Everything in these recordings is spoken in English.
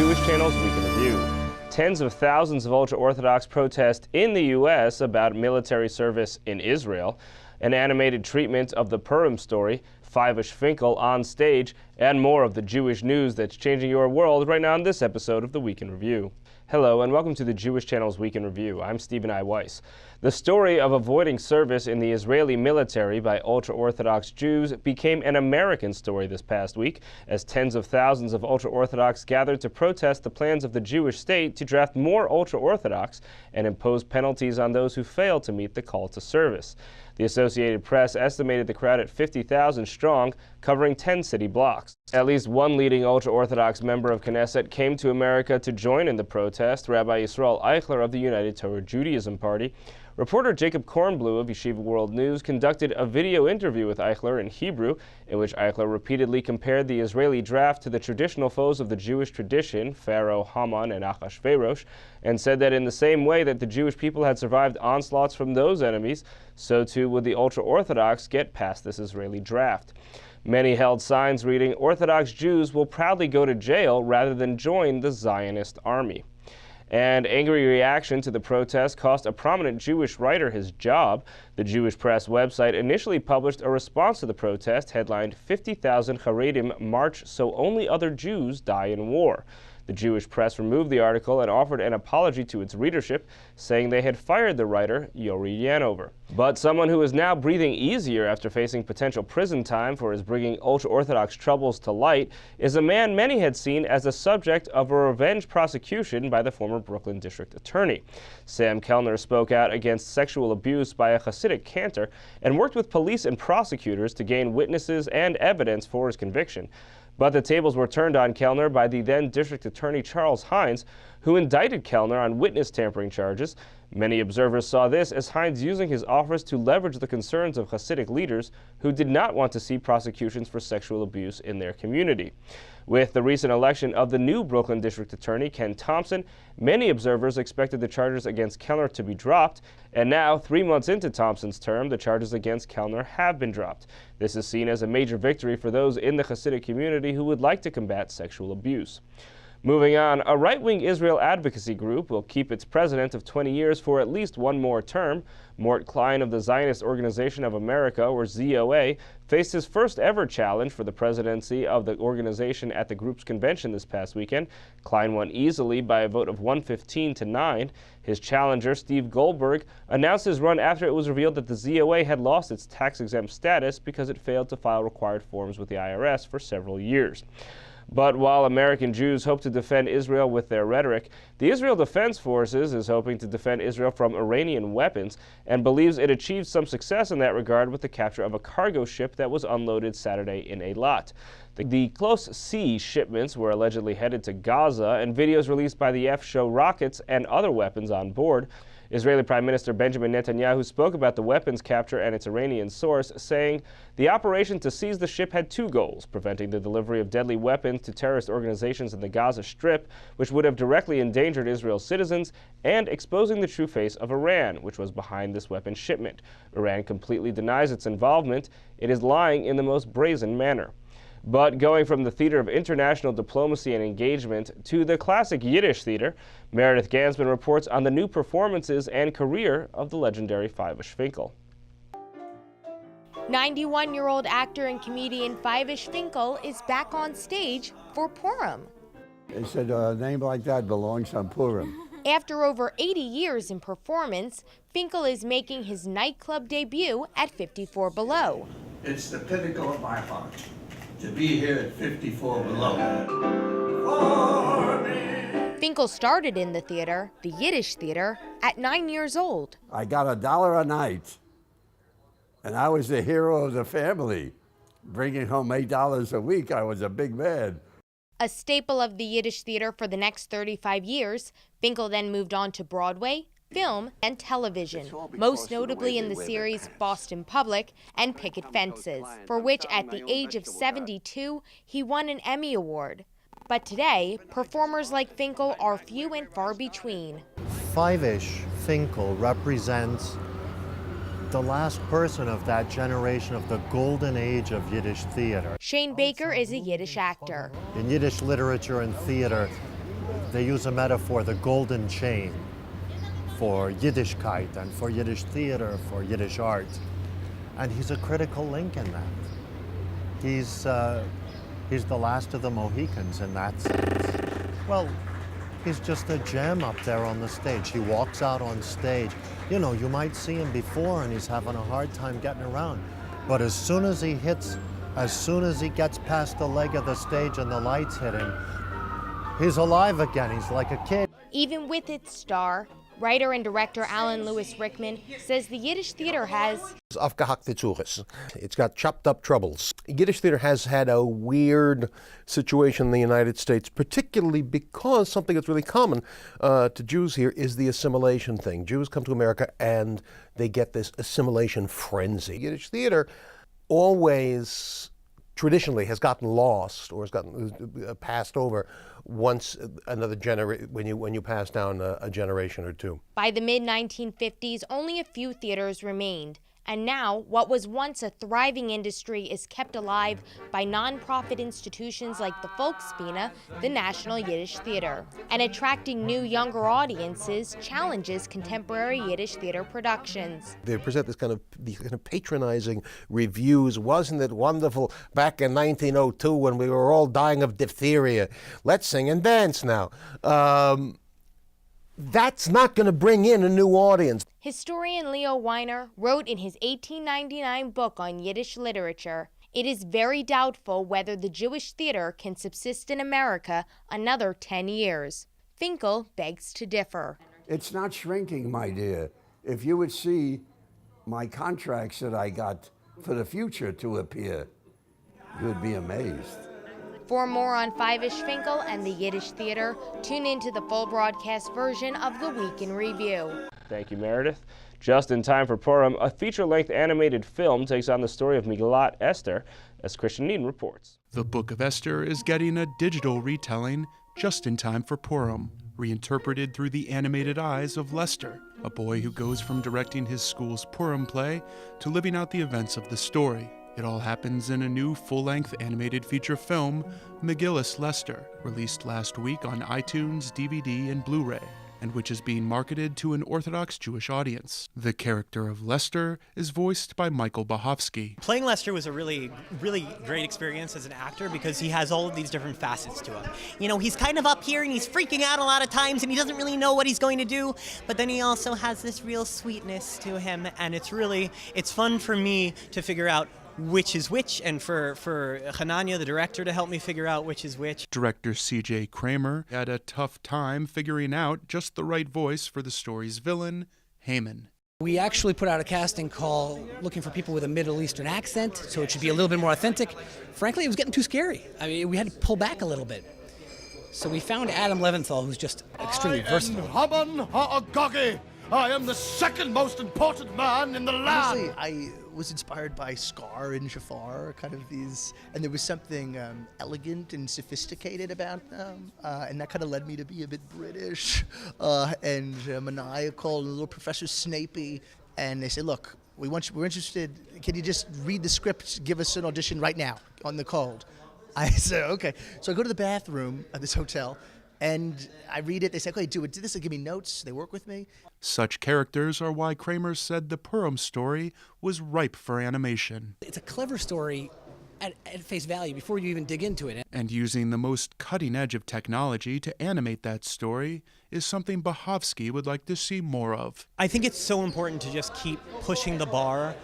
Jewish Channel's Week in Review. Tens of thousands of ultra-Orthodox protest in the U.S. about military service in Israel, an animated treatment of the Purim story, Five-ish Finkel on stage, and more of the Jewish news that's changing your world right now on this episode of the Week in Review. Hello and welcome to the Jewish Channel's Week in Review. I'm Stephen I. Weiss. The story of avoiding service in the Israeli military by ultra-Orthodox Jews became an American story this past week as tens of thousands of ultra-Orthodox gathered to protest the plans of the Jewish state to draft more ultra-Orthodox and impose penalties on those who fail to meet the call to service. The Associated Press estimated the crowd at 50,000 strong, covering 10 city blocks. At least one leading ultra-Orthodox member of Knesset came to America to join in the protest, Rabbi Yisrael Eichler of the United Torah Judaism Party. Reporter Jacob Kornblue of Yeshiva World News conducted a video interview with Eichler in Hebrew, in which Eichler repeatedly compared the Israeli draft to the traditional foes of the Jewish tradition, Pharaoh, Haman, and Achashverosh, and said that in the same way that the Jewish people had survived onslaughts from those enemies, so too would the ultra-Orthodox get past this Israeli draft. Many held signs reading, "Orthodox Jews will proudly go to jail rather than join the Zionist army." And angry reaction to the protest cost a prominent Jewish writer his job. The Jewish Press website initially published a response to the protest headlined, "50,000 Haredim march so only other Jews die in war." The Jewish Press removed the article and offered an apology to its readership, saying they had fired the writer, Yori Yanover. But someone who is now breathing easier after facing potential prison time for his bringing ultra-Orthodox troubles to light is a man many had seen as a subject of a revenge prosecution by the former Brooklyn district attorney. Sam Kellner spoke out against sexual abuse by a Hasidic cantor and worked with police and prosecutors to gain witnesses and evidence for his conviction. But the tables were turned on Kellner by the then District Attorney Charles Hines, who indicted Kellner on witness tampering charges. Many observers saw this as Hines using his office to leverage the concerns of Hasidic leaders who did not want to see prosecutions for sexual abuse in their community. With the recent election of the new Brooklyn District Attorney, Ken Thompson, many observers expected the charges against Kellner to be dropped, and now, 3 months into Thompson's term, the charges against Kellner have been dropped. This is seen as a major victory for those in the Hasidic community who would like to combat sexual abuse. Moving on, a right-wing Israel advocacy group will keep its president of 20 years for at least one more term. Mort Klein of the Zionist Organization of America, or ZOA, faced his first ever challenge for the presidency of the organization at the group's convention this past weekend. Klein won easily by a vote of 115 to 9. His challenger, Steve Goldberg, announced his run after it was revealed that the ZOA had lost its tax-exempt status because it failed to file required forms with the IRS for several years. But while American Jews hope to defend Israel with their rhetoric, the Israel Defense Forces is hoping to defend Israel from Iranian weapons and believes it achieved some success in that regard with the capture of a cargo ship that was unloaded Saturday in Eilat. The Close Sea shipments were allegedly headed to Gaza, and videos released by the F show rockets and other weapons on board. Israeli Prime Minister Benjamin Netanyahu spoke about the weapons capture and its Iranian source, saying, "The operation to seize the ship had two goals, preventing the delivery of deadly weapons to terrorist organizations in the Gaza Strip, which would have directly endangered Israel's citizens, and exposing the true face of Iran, which was behind this weapon shipment. Iran completely denies its involvement. It is lying in the most brazen manner." But going from the theater of international diplomacy and engagement to the classic Yiddish Theater, Meredith Gansman reports on the new performances and career of the legendary Five-ish Finkel. 91-year-old actor and comedian Five-ish Finkel is back on stage for Purim. They said a name like that belongs on Purim. After over 80 years in performance, Finkel is making his nightclub debut at 54 Below. It's the pinnacle of my heart to be here at 54 Below. Finkel started in the theater, the Yiddish Theater, at 9 years old. I got $1 a night, and I was the hero of the family. Bringing home $8 a week, I was a big man. A staple of the Yiddish Theater for the next 35 years, Finkel then moved on to Broadway, film, and television, most notably in the series Boston Public and Picket Fences, for which at the age of 72, he won an Emmy Award. But today, performers like Finkel are few and far between. Five-ish Finkel represents the last person of that generation of the golden age of Yiddish theater. Shane Baker is a Yiddish actor. In Yiddish literature and theater, they use a metaphor, the golden chain, for Yiddishkeit and for Yiddish theater, for Yiddish art. And he's a critical link in that. He's the last of the Mohicans in that sense. Well, he's just a gem up there on the stage. He walks out on stage. You know, you might see him before and he's having a hard time getting around. But as soon as he gets past the leg of the stage and the lights hit him, he's alive again. He's like a kid. Even with its star, writer and director Alan Lewis Rickman says the Yiddish Theater has Aufgehackte Zuges. It's got chopped up troubles. Yiddish Theater has had a weird situation in the United States, particularly because something that's really common to Jews here is the assimilation thing. Jews come to America and they get this assimilation frenzy. Yiddish Theater always traditionally has gotten lost or has gotten passed over once another generation, when you pass down a generation or two. By the mid-1950s, only a few theaters remained. And now, what was once a thriving industry is kept alive by nonprofit institutions like the Volksbühne, the National Yiddish Theater. And attracting new, younger audiences challenges contemporary Yiddish theater productions. They present these kind of patronizing reviews. Wasn't it wonderful back in 1902 when we were all dying of diphtheria? Let's sing and dance now. That's not going to bring in a new audience. Historian Leo Weiner wrote in his 1899 book on Yiddish literature, "It is very doubtful whether the Jewish theater can subsist in America another 10 years. Finkel begs to differ. It's not shrinking, my dear. If you would see my contracts that I got for the future to appear, you would be amazed. For more on Five-ish Finkel and the Yiddish Theater, tune into the full broadcast version of the Week in Review. Thank you, Meredith. Just in time for Purim, a feature-length animated film takes on the story of Megillat Esther, as Christian Needham reports. The Book of Esther is getting a digital retelling just in time for Purim, reinterpreted through the animated eyes of Lester, a boy who goes from directing his school's Purim play to living out the events of the story. It all happens in a new full-length animated feature film, Megillas Lester, released last week on iTunes, DVD, and Blu-ray, and which is being marketed to an Orthodox Jewish audience. The character of Lester is voiced by Michael Bahovsky. Playing Lester was a really, really great experience as an actor because he has all of these different facets to him. You know, he's kind of up here and he's freaking out a lot of times and he doesn't really know what he's going to do, but then he also has this real sweetness to him, and it's fun for me to figure out which is which, and for Hananya, the director, to help me figure out which is which. Director C.J. Kramer had a tough time figuring out just the right voice for the story's villain, Haman. We actually put out a casting call looking for people with a Middle Eastern accent, so it should be a little bit more authentic. Frankly, it was getting too scary. I mean, we had to pull back a little bit. So we found Adam Leventhal, who's just extremely versatile. Haman Ha'agagi. I am the second most important man in the land. Honestly, I was inspired by Scar and Jafar, kind of these, and there was something elegant and sophisticated about them, and that kind of led me to be a bit British and maniacal, and a little Professor Snapey. And they said, "Look, we're interested. Can you just read the script? Give us an audition right now on the cold." I said, "Okay." So I go to the bathroom at this hotel, and I read it. They say, "Okay, do this. They give me notes. They work with me." Such characters are why Kramer said the Purim story was ripe for animation. It's a clever story at face value before you even dig into it. And using the most cutting edge of technology to animate that story is something Bahovsky would like to see more of. I think it's so important to just keep pushing the bar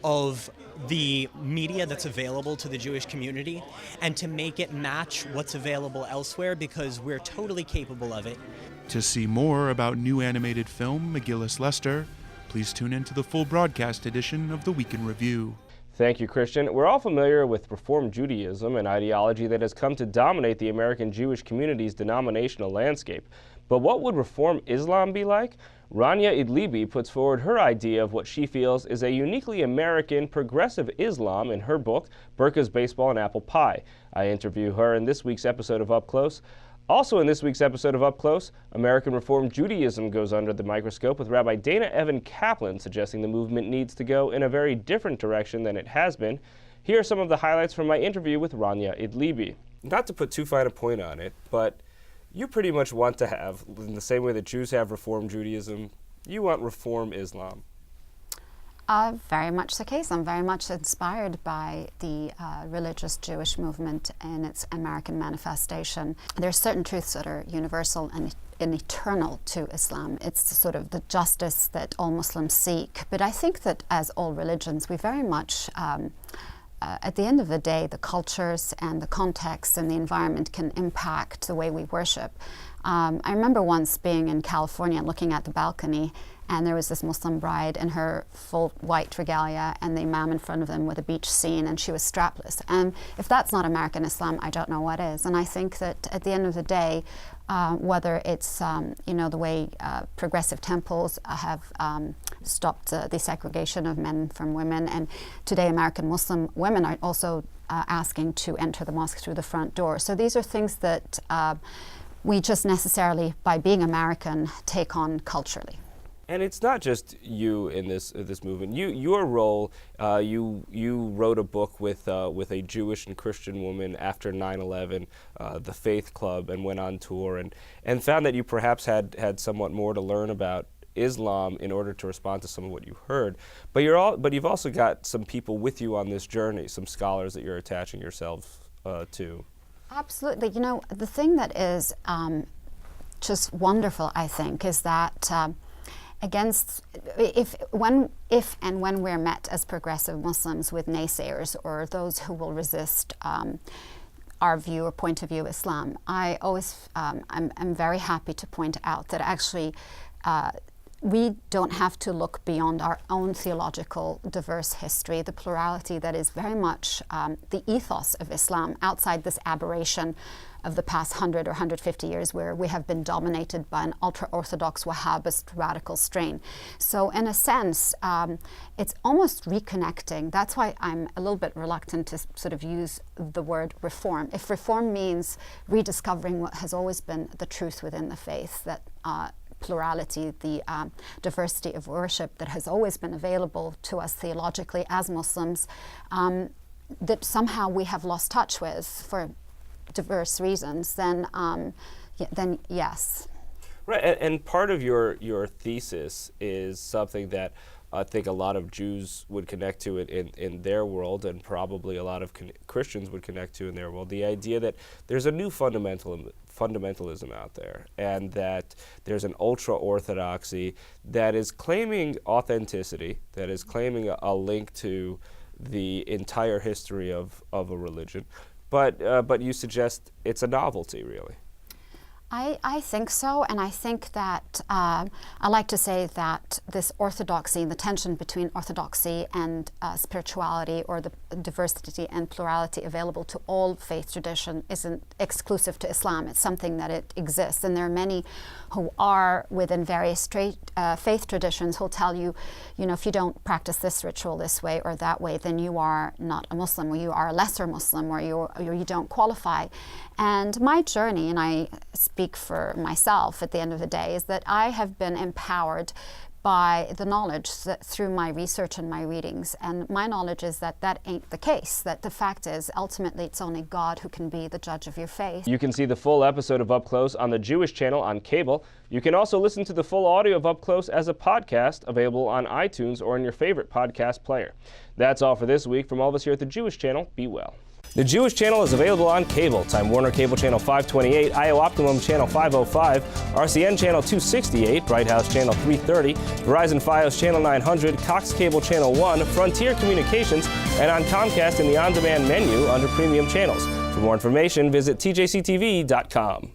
of the media that's available to the Jewish community and to make it match what's available elsewhere, because we're totally capable of it. To see more about new animated film Megillas Lester, please tune in to the full broadcast edition of the Week in Review. Thank you, Christian. We're all familiar with Reform Judaism, an ideology that has come to dominate the American Jewish community's denominational landscape. But what would Reform Islam be like? Rania Idlibi puts forward her idea of what she feels is a uniquely American progressive Islam in her book, Burka's Baseball and Apple Pie. I interview her in this week's episode of Up Close. Also in this week's episode of Up Close, American Reform Judaism goes under the microscope with Rabbi Dana Evan Kaplan suggesting the movement needs to go in a very different direction than it has been. Here are some of the highlights from my interview with Rania Idlibi. Not to put too fine a point on it, but you pretty much want to have, in the same way that Jews have Reform Judaism, you want Reform Islam. Very much the case. I'm very much inspired by the religious Jewish movement and its American manifestation. There are certain truths that are universal and eternal to Islam. It's sort of the justice that all Muslims seek. But I think that as all religions, we very much, at the end of the day, the cultures and the context and the environment can impact the way we worship. I remember once being in California and looking at the balcony, and there was this Muslim bride in her full white regalia and the imam in front of them with a beach scene, and she was strapless. And if that's not American Islam, I don't know what is. And I think that at the end of the day, whether it's the way progressive temples have stopped the segregation of men from women, and today American Muslim women are also asking to enter the mosque through the front door. So these are things that we just necessarily, by being American, take on culturally. And it's not just you in this movement. Your role, you wrote a book with a Jewish and Christian woman after 9/11, the Faith Club, and went on tour and found that you perhaps had somewhat more to learn about Islam in order to respond to some of what you heard. But you've also got some people with you on this journey, some scholars that you're attaching yourself to. Absolutely. You know, the thing that is just wonderful, I think, is that if and when we're met as progressive Muslims with naysayers or those who will resist our view or point of view of Islam, I always I'm very happy to point out that actually we don't have to look beyond our own theological diverse history, the plurality that is very much the ethos of Islam outside this aberration of the past 100 or 150 years where we have been dominated by an ultra-Orthodox Wahhabist radical strain. So in a sense, it's almost reconnecting. That's why I'm a little bit reluctant to sort of use the word reform. If reform means rediscovering what has always been the truth within the faith, that plurality, the diversity of worship that has always been available to us theologically as Muslims, that somehow we have lost touch with for diverse reasons, then yes. Right, and part of your thesis is something that I think a lot of Jews would connect to in their world, and probably a lot of Christians would connect to in their world, the idea that there's a new fundamentalism out there, and that there's an ultra-Orthodoxy that is claiming authenticity, that is claiming a link to the entire history of a religion, but you suggest it's a novelty, really. I think so, and I think that I like to say that this orthodoxy, the tension between orthodoxy and spirituality, or the diversity and plurality available to all faith tradition, isn't exclusive to Islam. It's something that it exists, and there are many who are within various faith traditions who'll tell you, if you don't practice this ritual this way or that way, then you are not a Muslim, or you are a lesser Muslim, or you don't qualify. And my journey, and I speak for myself at the end of the day, is that I have been empowered by the knowledge that through my research and my readings. And my knowledge is that that ain't the case, that the fact is ultimately it's only God who can be the judge of your faith. You can see the full episode of Up Close on the Jewish channel on cable. You can also listen to the full audio of Up Close as a podcast available on iTunes or in your favorite podcast player. That's all for this week. From all of us here at the Jewish channel, be well. The Jewish channel is available on cable. Time Warner Cable Channel 528, IO Optimum Channel 505, RCN Channel 268, Bright House Channel 330, Verizon Fios Channel 900, Cox Cable Channel 1, Frontier Communications, and on Comcast in the on-demand menu under Premium Channels. For more information, visit tjctv.com.